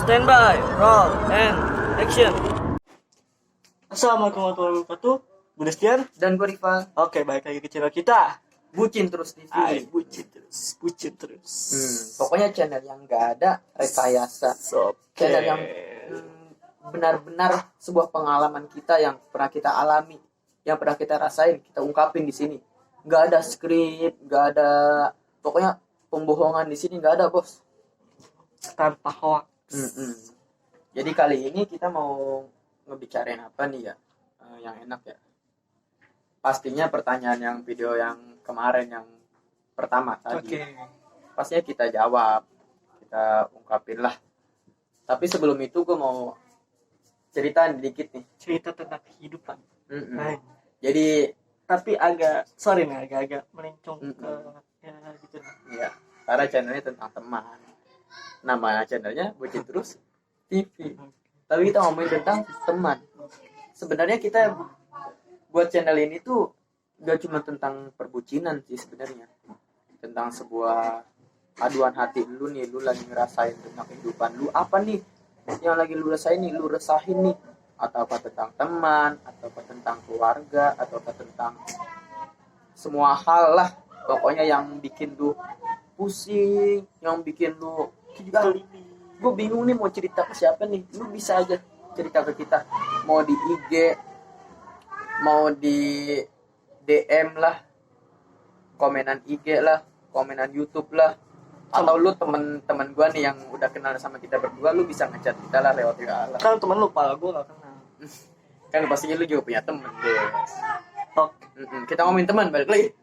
Stand by, roll, and action. Assalamualaikum warahmatullahi wabarakatuh. Gue Destian. Dan gue Rival. Oke, balik lagi ke channel kita. Bucin Terus TV. Bucin terus. Pokoknya channel yang gak ada rekayasa. Channel yang benar-benar sebuah pengalaman kita yang pernah kita alami, yang pernah kita rasain, kita ungkapin di sini. Gak ada skrip, gak ada, pokoknya pembohongan di sini gak ada, bos. Tanpa hoax. Jadi kali ini kita mau ngebicarain apa nih ya, yang enak ya. Pastinya pertanyaan yang video yang kemarin yang pertama tadi. Pastinya kita jawab, kita ungkapin lah. Tapi sebelum itu gue mau ceritain dikit nih. Cerita tentang kehidupan. Jadi Tapi agak melencong ke ya gitu. ya, karena channelnya tentang teman. Nama channelnya Bucin Terus TV. Tapi kita ngomongin tentang teman. Sebenarnya kita buat channel ini tuh gak cuma tentang perbucinan sih sebenarnya. Tentang sebuah aduan hati lu nih, lu lagi ngerasain tentang kehidupan lu apa nih yang lagi lu rasain nih, lu resahin nih, atau apa tentang teman, atau apa tentang keluarga, atau apa tentang semua hal lah, pokoknya yang bikin lu pusing, yang bikin lu gue bingung nih mau cerita ke siapa nih, lu bisa aja cerita ke kita, mau di IG, mau di DM lah, komenan IG lah, komenan YouTube lah, atau lu temen-temen gue nih yang udah kenal sama kita berdua, lu bisa ngechat kita lah lewat WA lah. Kan teman lu, pala gue gak kenal. Kan pastinya lu juga punya temen deh. Oke. Kita ngomongin teman balik lagi.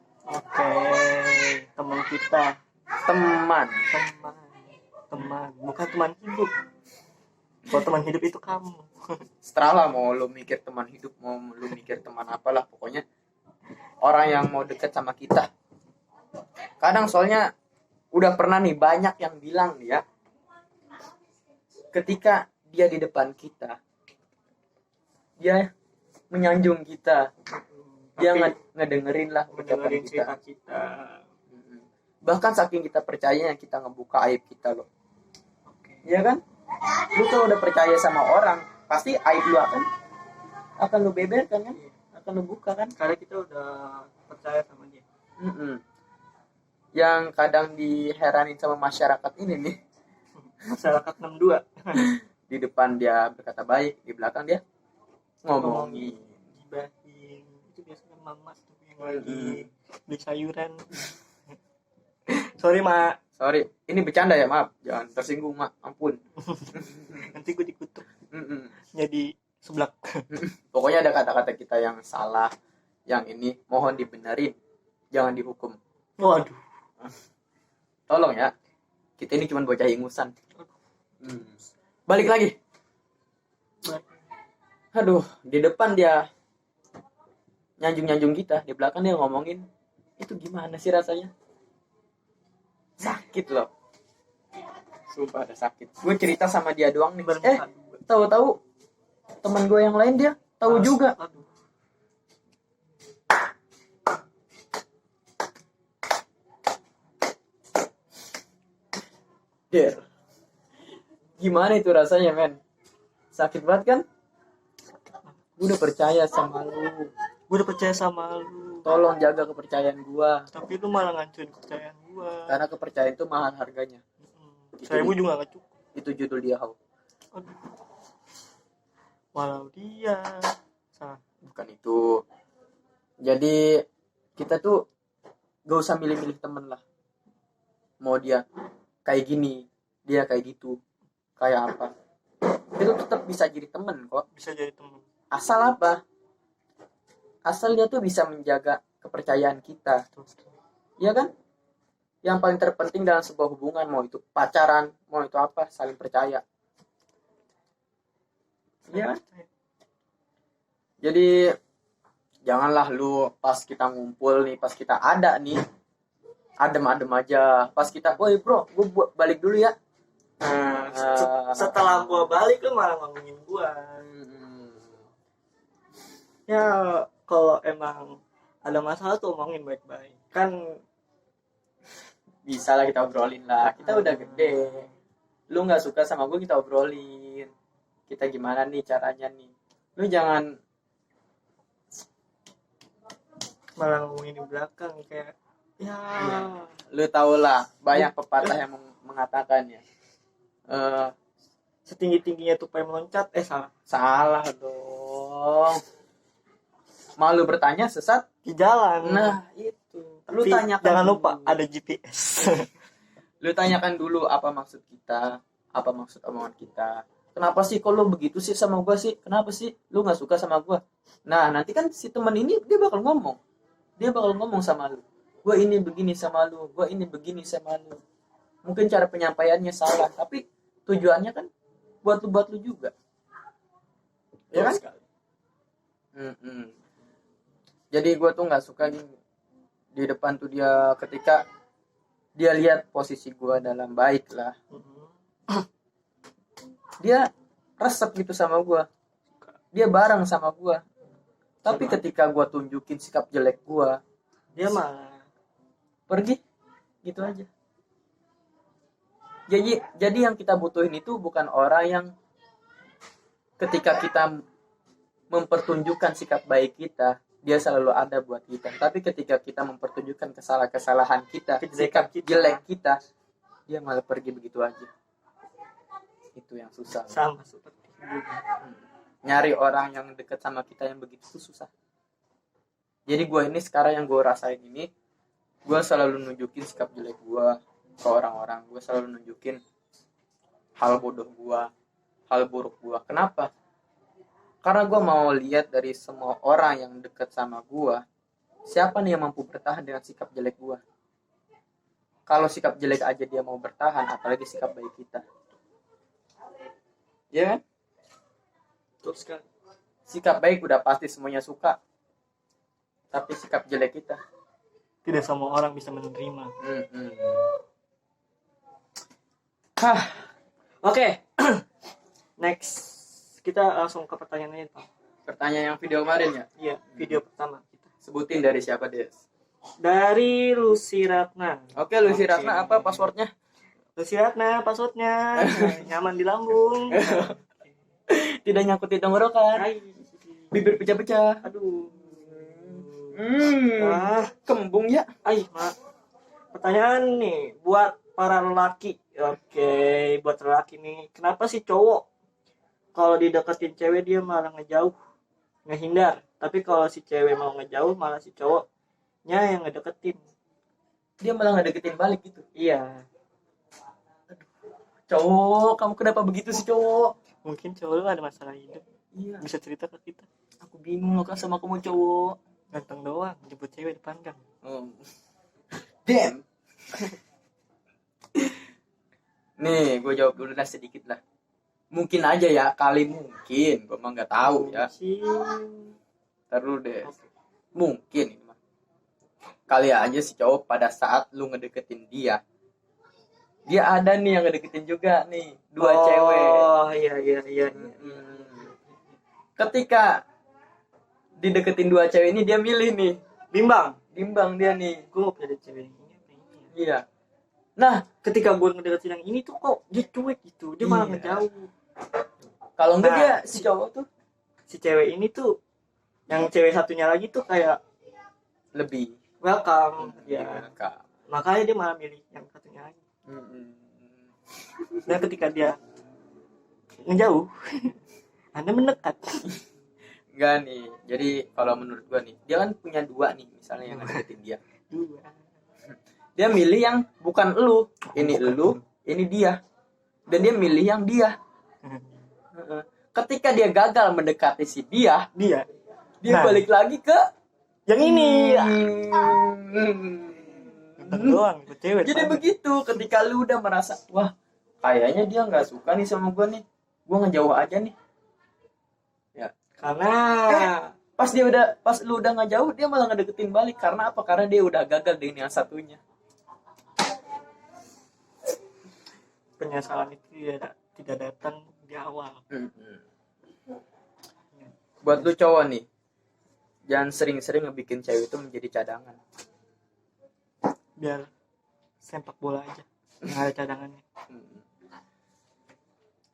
Teman kita. Teman, Bukan teman hidup. Kalau teman hidup itu kamu. setelah mau lu mikir teman hidup, mau lu mikir teman apalah, pokoknya orang yang mau deket sama kita. Kadang soalnya udah pernah nih banyak yang bilang nih ya, ketika dia di depan kita, dia menyanjung kita, dia ngedengerin lah ucapan cerita kita. Bahkan saking kita percayanya, kita ngebuka aib kita loh. Iya kan? Lu tuh udah percaya sama orang, pasti aib lu akan lu beberkan kan? Akan lu buka kan? Karena kita udah percaya sama dia. Yang kadang diheranin sama masyarakat ini nih, Masyarakat 62. di depan dia berkata baik, di belakang dia ngomongin. Gibahin. Itu biasanya mama tuh yang lagi beli sayuran. Sorry mak. Sorry, ini bercanda ya, maaf, jangan tersinggung mak, ampun. Nanti gue dikutuk. Jadi seblak. Pokoknya ada kata-kata kita yang salah, yang ini mohon dibenerin, jangan dihukum. Waduh. Tolong ya, kita ini cuma bocah ingusan. Balik lagi. Aduh, di depan dia nyanjung kita, di belakang dia ngomongin. Itu gimana sih rasanya? Sakit loh. Sumpah ada sakit. Gue cerita sama dia doang nih. Tahu-tahu teman gue yang lain dia tahu juga. Aduh. Der. Gimana itu rasanya, men? Sakit banget kan? Gue udah percaya sama lu. Tolong jaga kepercayaan gue. Tapi lu malah ngancurin kepercayaan gue. Karena kepercayaan itu mahal harganya. 1.000 juga gak cukup. Itu judul dia, How. Aduh. Walau dia salah. Bukan itu. Jadi kita tuh gak usah milih-milih temen lah. Mau dia kayak gini, dia kayak gitu, kayak apa, itu tetap bisa jadi temen kok. Bisa jadi teman. Asal apa? Asal dia tuh bisa menjaga kepercayaan kita. Iya kan? Yang paling terpenting dalam sebuah hubungan, mau itu pacaran, mau itu apa, saling percaya. Iya. Jadi janganlah lu pas kita ngumpul nih, pas kita ada nih, adem-adem aja. Pas kita, woi bro, gue balik dulu ya. Setelah gua balik lu malah ngomongin gua. Ya kalau emang ada masalah tuh omongin baik-baik. Kan bisa lah kita obrolin lah, kita udah gede. lu nggak suka sama gue, kita obrolin, kita gimana nih caranya nih. Lu jangan malah ngomongin di belakang kayak ya lu tau lah banyak pepatah yang mengatakan ya, setinggi-tingginya tupai meloncat. salah dong, malu bertanya sesat Di jalan. nah itu. Lu Tapi tanyakan jangan dulu. lupa ada GPS. Lu tanyakan dulu apa maksud kita, apa maksud omongan kita. Kenapa sih kok lu begitu sih sama gua sih? Kenapa sih lu nggak suka sama gua? Nah, nanti kan si teman ini dia bakal ngomong. Dia bakal ngomong sama lu. Gua ini begini sama lu, gua ini begini sama lu. Mungkin cara penyampaiannya salah, tapi tujuannya kan buat lu juga. Ya kan? Sekali. Jadi gua tuh nggak suka gini. Di depan tuh dia ketika dia lihat posisi gua dalam baik lah, dia resep gitu sama gua, dia bareng sama gua. Tapi ketika gua tunjukin sikap jelek gua, Dia malah pergi gitu aja. Jadi yang kita butuhin itu bukan orang yang ketika kita mempertunjukkan sikap baik kita, dia selalu ada buat kita. Tapi ketika kita mempertunjukkan kesalahan kita, sikap jelek kita, dia malah pergi begitu aja. Itu yang susah. sama seperti Nyari orang yang dekat sama kita yang begitu tuh susah. Jadi gue ini sekarang yang gue rasain ini, gue selalu nunjukin sikap jelek gue ke orang-orang. Gue selalu nunjukin hal bodoh gue, hal buruk gue. Kenapa? Karena gue mau lihat dari semua orang yang dekat sama gue, siapa nih yang mampu bertahan dengan sikap jelek gue. Kalau sikap jelek aja dia mau bertahan, apalagi sikap baik kita. Ya kan? terus kan Sikap baik udah pasti semuanya suka. Tapi sikap jelek kita, tidak semua orang bisa menerima. Oke. Next kita langsung ke pertanyaannya Pak. Pertanyaan yang video kemarin ya? Iya, video pertama kita. Sebutin dari siapa, Des? Dari Lucy Ratna. Oke, Lucy Ratna, apa passwordnya? Lucy Ratna, passwordnya nyaman di lambung. Tidak nyangkut di tenggorokan. Hai. Bibir pecah-pecah. Aduh. Kembung ya. Mak. Pertanyaan nih buat para lelaki. Oke, buat lelaki nih. Kenapa sih cowok kalau dideketin cewek dia malah ngejauh, ngehindar. Tapi kalau si cewek mau ngejauh malah si cowoknya yang ngedeketin. Dia malah ngedeketin balik gitu. Iya. Cowok, kamu kenapa begitu sih cowok? Mungkin cowok lu ada masalah hidup. Iya. Bisa cerita ke kita. Aku bingung loh kan sama kamu cowok. Ganteng doang, jemput cewek depan gang. Damn. Nih, gue jawab dulu dah sedikit lah. Mungkin aja ya, kali mungkin. Gue mah nggak tahu ya. Terus deh. Mungkin ini mah. Kali aja si cowok pada saat lu ngedeketin dia, dia ada nih yang ngedeketin juga nih, dua cewek. Oh iya. Ketika dideketin dua cewek ini, dia milih nih. Bimbang dia nih. Gue mau punya cewek ini. Iya. Nah, ketika gue ngedeketin yang ini tuh kok dia cuek gitu, dia malah ngejauh. Kalau enggak dia si cowok tuh, si cewek ini tuh, yang cewek satunya lagi tuh kayak lebih welcome ya. Makanya dia malah milih yang satunya lagi. Dan ketika dia ngejauh, Anda mendekat. Enggak nih. Jadi kalau menurut gua nih, dia kan punya dua nih, misalnya yang ngedeketin dia. Dia milih yang bukan elu, ini elu, ini dia. Dan dia milih yang dia. Ketika dia gagal mendekati si dia balik lagi ke yang ini. Doang, cewek. Jadi begitu, ketika lu udah merasa, wah, kayaknya dia nggak suka nih sama gua nih, gua ngejauh aja nih. Ya, karena pas lu udah ngejauh, dia malah ngedeketin balik. Karena apa? Karena dia udah gagal dengan yang satunya. Penyesalan itu tidak datang di awal. Buat lu cowok nih, jangan sering-sering ngebikin cewek itu menjadi cadangan. Biar sepak bola aja, nggak ada cadangannya.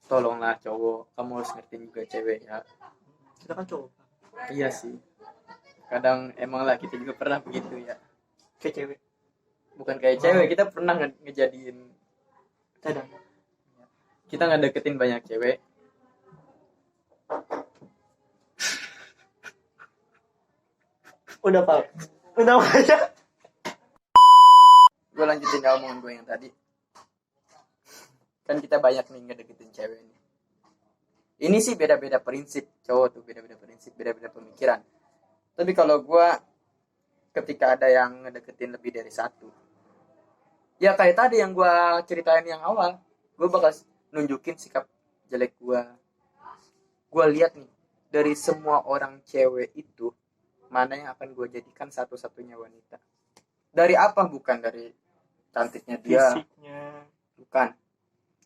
tolonglah cowok, kamu harus ngertiin juga cewek ya. Kita kan cowok Iya sih, kadang emang lah kita juga pernah begitu ya. kayak cewek Bukan kayak cewek, kita pernah ngejadiin, kadang kita ngedeketin banyak cewek. udah Pak, udah banyak. Gue lanjutin ya omongan gue yang tadi. Kan kita banyak nih ngedeketin cewek nih. Ini sih beda-beda prinsip, cowok tuh beda-beda prinsip, beda-beda pemikiran. Tapi kalau gue, ketika ada yang ngedeketin lebih dari satu, ya kayak tadi yang gue ceritain yang awal, gue bakal nunjukin sikap jelek gue. Gue lihat nih, dari semua orang cewek itu, mana yang akan gue jadikan satu-satunya wanita. Dari apa? Bukan dari cantiknya dia, Fisiknya, bukan.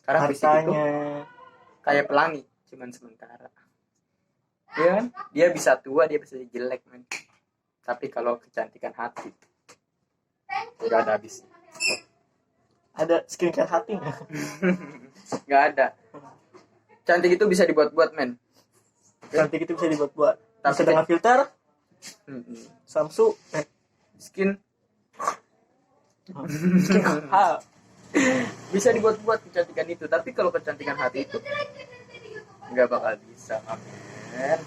Karena fisik itu hartanya. kayak pelangi, cuman sementara. Ya kan? Dia bisa tua, dia bisa jelek, men. Tapi kalau kecantikan hati, udah ada habis. Ada skincare hati nggak? Nggak ada. Cantik itu bisa dibuat-buat, men. Cantik itu bisa dibuat-buat. Tapi Bisa dengan filter, Mm-mm. Samsu, Skin skin hal. bisa dibuat-buat kecantikan itu, tapi kalau kecantikan hati itu nggak bakal bisa, men.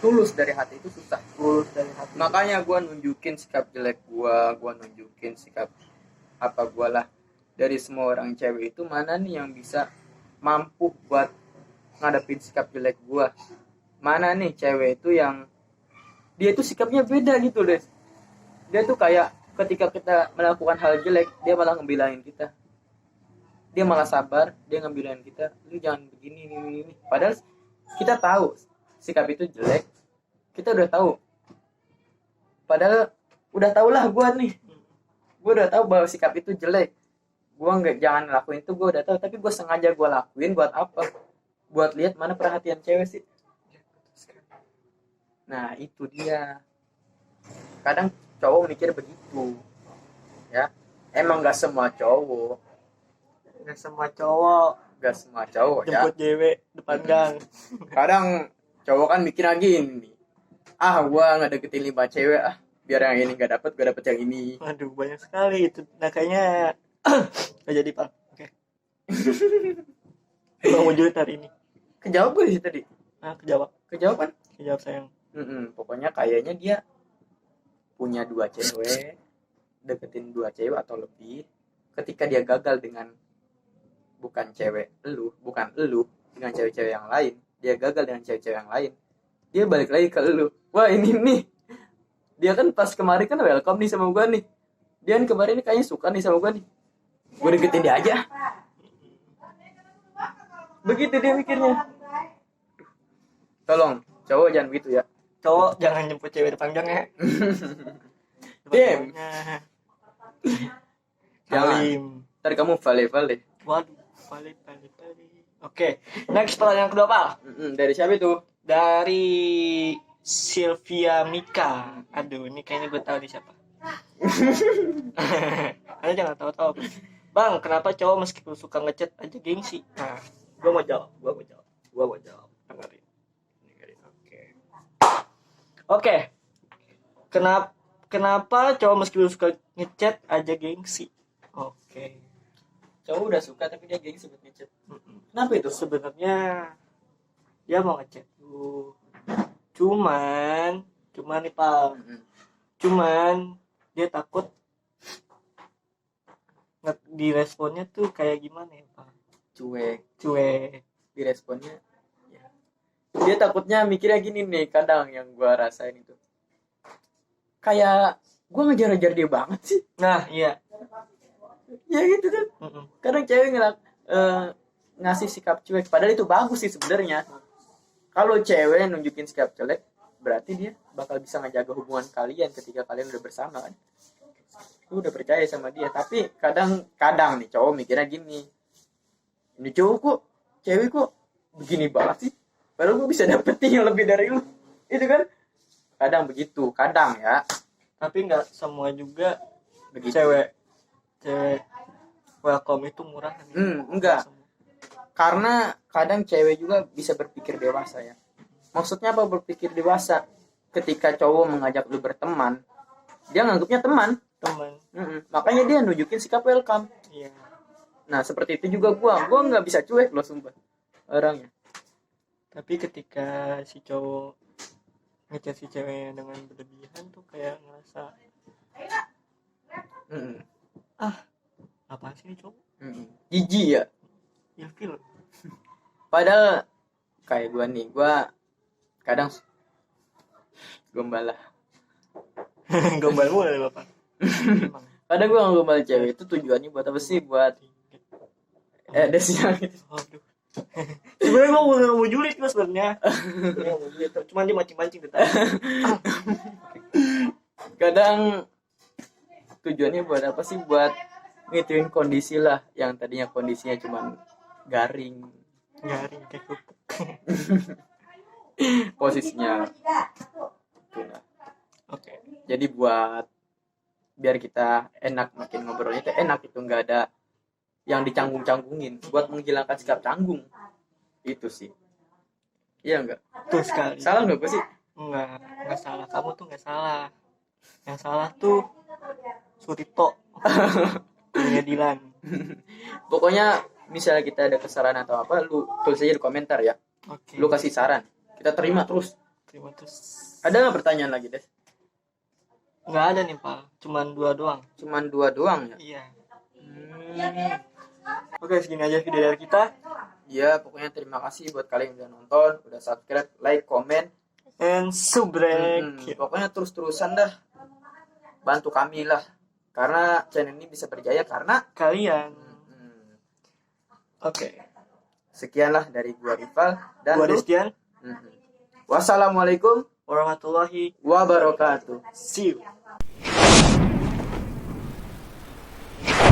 Tulus dari hati itu susah. Tulus dari hati. Makanya gue nunjukin sikap jelek gue nunjukin sikap apa gue lah. Dari semua orang cewek itu, mana nih yang bisa mampu buat ngadepin sikap jelek gue. Mana nih cewek itu yang dia tuh sikapnya beda gitu deh. Dia tuh kayak ketika kita melakukan hal jelek, dia malah ngebelain kita. Dia malah sabar, dia ngebelain kita, lu jangan begini ini. Padahal kita tahu sikap itu jelek, kita udah tahu. Padahal udah tau lah gue nih, gue udah tahu bahwa sikap itu jelek. Gue nggak, jangan lakuin itu, gue udah tahu. Tapi gue sengaja gue lakuin buat apa? Buat lihat mana perhatian cewek sih. Nah itu dia. Kadang cowok mikir begitu, ya. Emang nggak semua cowok, Nggak semua cowok nggak semua cowok ya. jemput cewek depan gang. Kadang cowok kan mikir lagi nih, gua ngedeketin 5 cewek, biar yang ini nggak dapet, gue dapet yang ini. Waduh, banyak sekali itu. Nah, kayaknya nggak jadi, Pak. Oke. Bang wujud hari ini. Kejawab gue sih tadi. Nah, kejawab. Kejawab kan? Kejawab sayang. Pokoknya kayaknya dia punya 2 cewek, deketin 2 cewek atau lebih. Ketika dia gagal dengan bukan elu dengan cewek-cewek yang lain, dia gagal dengan cewek-cewek yang lain, dia balik lagi ke elu. Wah ini nih, dia kan pas kemarin kan welcome nih sama gue nih, dia kan kemarin nih kayaknya suka nih sama gue nih, gue deketin dia aja. Begitu dia mikirnya. Tolong cowok jangan begitu ya. Cowok jangan jemput cewek depan gang ya. Dem. Jangan. Salim. Ntar kamu vale. Waduh, valid. Oke, next pertanyaan kedua, Pak. Dari siapa itu? Dari Sylvia Mika. Aduh, ini kayaknya gue tahu nih siapa. Anda jangan tahu-tahu. Bang, kenapa cowok meskipun suka ngechat aja gengsi? Nah, gue mau jawab. Dengerin. Oke. Kenapa cowok meskipun suka ngechat aja gengsi? Oke. Cowok udah suka tapi dia gengsi buat ngechat. Kenapa itu? Sebenarnya dia mau ngechat lu. Cuman nih, Pak. Cuman dia takut diresponnya tuh kayak gimana ya, Pak? Cuek. Diresponnya ya. Dia takutnya mikirnya gini nih, kadang yang gue rasain itu kayak gue ngejar-ngejar dia banget sih. Nah, iya. Ya gitu kan. Kadang cewek ngasih sikap cuek, padahal itu bagus sih sebenarnya. Kalau cewek nunjukin sikap jelek, berarti dia bakal bisa ngejaga hubungan kalian ketika kalian udah bersama kan. Lu udah percaya sama dia. Tapi kadang nih cowok mikirnya gini, ini cowok kok, cewek kok begini banget sih, padahal gue bisa dapetin yang lebih dari lu. Itu kan kadang begitu, kadang ya. Tapi nggak semua juga Begitu. cewek welcome itu murah kan? Enggak. karena kadang cewek juga bisa berpikir dewasa ya. Maksudnya apa berpikir dewasa? Ketika cowok mengajak lu berteman, dia nganggapnya teman. Makanya dia nunjukin sikap welcome. Iya. Nah seperti itu juga gua nggak bisa cuek loh sumpah orangnya. Tapi ketika si cowok ngechat si ceweknya dengan berlebihan tuh kayak ngerasa Mm-mm. apaan sih ini cowok? Jijik ya. Ilfil. Padahal kayak gua kadang gombal lah. Gombal mulu ya bapak. Emang. Kadang gua gombal cewek itu tujuannya buat apa sih? Buat desnya gitu. Aduh. Sebenarnya gue nggak mau julid mas sebenarnya. Cuma dia mancing-mancing gitu. Kadang tujuannya buat apa sih? Buat ngituin kondisi lah yang tadinya kondisinya cuma garing kayak kerupuk. posisinya gitu lah. Oke. Jadi buat biar kita enak makin ngobrolnya itu enak, itu nggak ada yang dicanggung-canggungin, buat menghilangkan sikap canggung itu sih. Iya enggak? Betul sekali. Salah nggak gue sih? Enggak salah, kamu tuh nggak salah. Yang salah tuh Surito. Punya Dilan. Pokoknya misalnya kita ada kesalahan atau apa, lu tulis aja di komentar ya. Oke. Lu kasih saran, kita terima terus. Terima terus. Ada nggak pertanyaan lagi Des? Nggak ada nih Pak, cuman 2 doang. Cuman 2 doang ya? Iya. Oke, segini aja video dari kita. Ya pokoknya terima kasih buat kalian yang udah nonton, udah subscribe, like, komen, And subrek. pokoknya terus-terusan dah bantu kami lah, karena channel ini bisa berjaya karena Kalian. Oke. sekianlah dari gua Rival dan Gua lu. Destian. Wassalamualaikum Warahmatullahi wabarakatuh. See you.